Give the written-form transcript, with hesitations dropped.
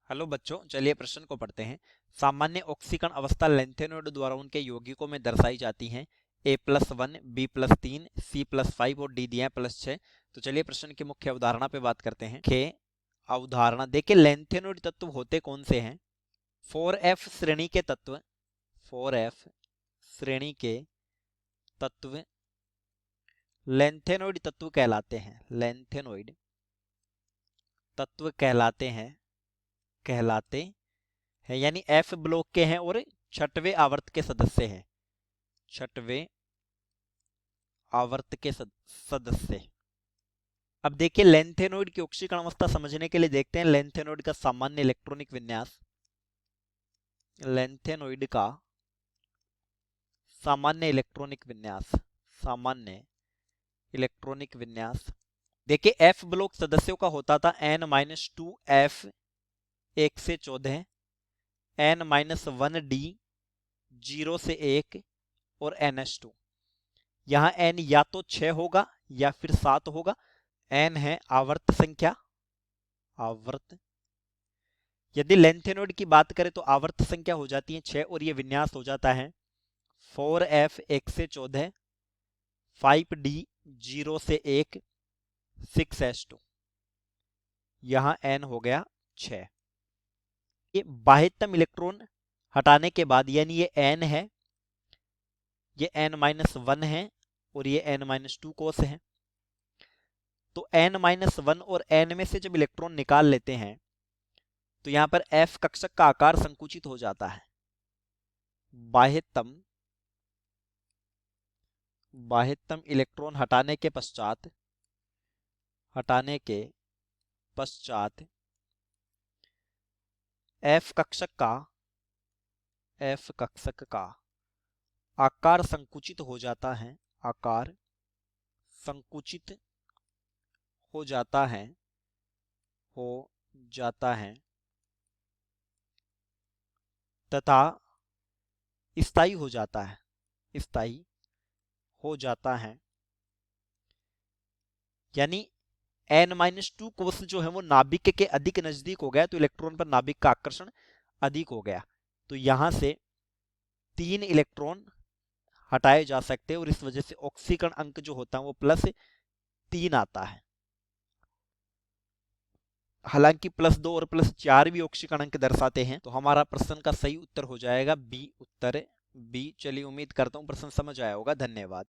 Hello बच्चों, चलिए प्रश्न को पढ़ते हैं। सामान्य ऑक्सीकरण अवस्था लेंथेनॉइड द्वारा उनके यौगिकों में दर्शाई जाती हैं। A+1, B+3, C+5 और D दिया है +6। तो चलिए प्रश्न की मुख्य अवधारणा पे बात करते हैं। के अवधारणा देखिए, लेंथेनॉइड तत्व होते कौन से हैं? 4F श्रेणी के तत्व, 4F श्रेणी के तत्व लेंथेनॉइड तत्व कहलाते हैं। लेंथेनॉइड तत्व कहलाते है, यानी एफ ब्लॉक के हैं और छठवें आवर्त के सदस्य हैं। छठवें आवर्त के सदस्य। अब देखिए, लेंथेनॉइड की ऑक्सीकरण अवस्था समझने के लिए देखते हैं लेंथेनॉइड का सामान्य इलेक्ट्रॉनिक विन्यास। लेंथेनॉइड का सामान्य इलेक्ट्रॉनिक विन्यास, सामान्य इलेक्ट्रॉनिक विन्यास। देखिए, एफ ब्लॉक सदस्यों का होता था N-2F 1 से 14, N-1D 0 से 1 और NH2। यहां n या तो 6 होगा या फिर 7 होगा। n है आवर्त संख्या, आवर्त। यदि लेंथेनॉइड की बात करें तो आवर्त संख्या हो जाती है 6 और ये विन्यास हो जाता है 4F 1 से 14, 5D 0 से 1, 6H2। यहां n हो गया 6। ये बाह्यतम इलेक्ट्रॉन हटाने के बाद, यानी ये n है, ये N-1 है और ये N-2 कोष है। तो N-1 और n में से जब इलेक्ट्रॉन निकाल लेते हैं तो यहां पर F कक्षक का आकार संकुचित हो जाता है। बाह्यतम इलेक्ट्रॉन हटाने के पश्चात F कक्षक का आकार संकुचित हो जाता है, आकार संकुचित हो जाता है तथा स्थायी हो जाता है, स्थायी हो जाता है। यानी N-2 कोष जो है वो नाभिक के अधिक नजदीक हो गया, तो इलेक्ट्रॉन पर नाभिक का आकर्षण अधिक हो गया। तो यहां से 3 इलेक्ट्रॉन हटाए जा सकते हैं और इस वजह से ऑक्सीकरण अंक जो होता है वो +3 आता है। हालांकि +2 और +4 भी ऑक्सीकरण अंक दर्शाते हैं। तो हमारा प्रश्न का सही उत्तर हो जाएगा बी, उत्तर बी। चलिए, उम्मीद करता हूं प्रश्न समझ आया होगा। धन्यवाद।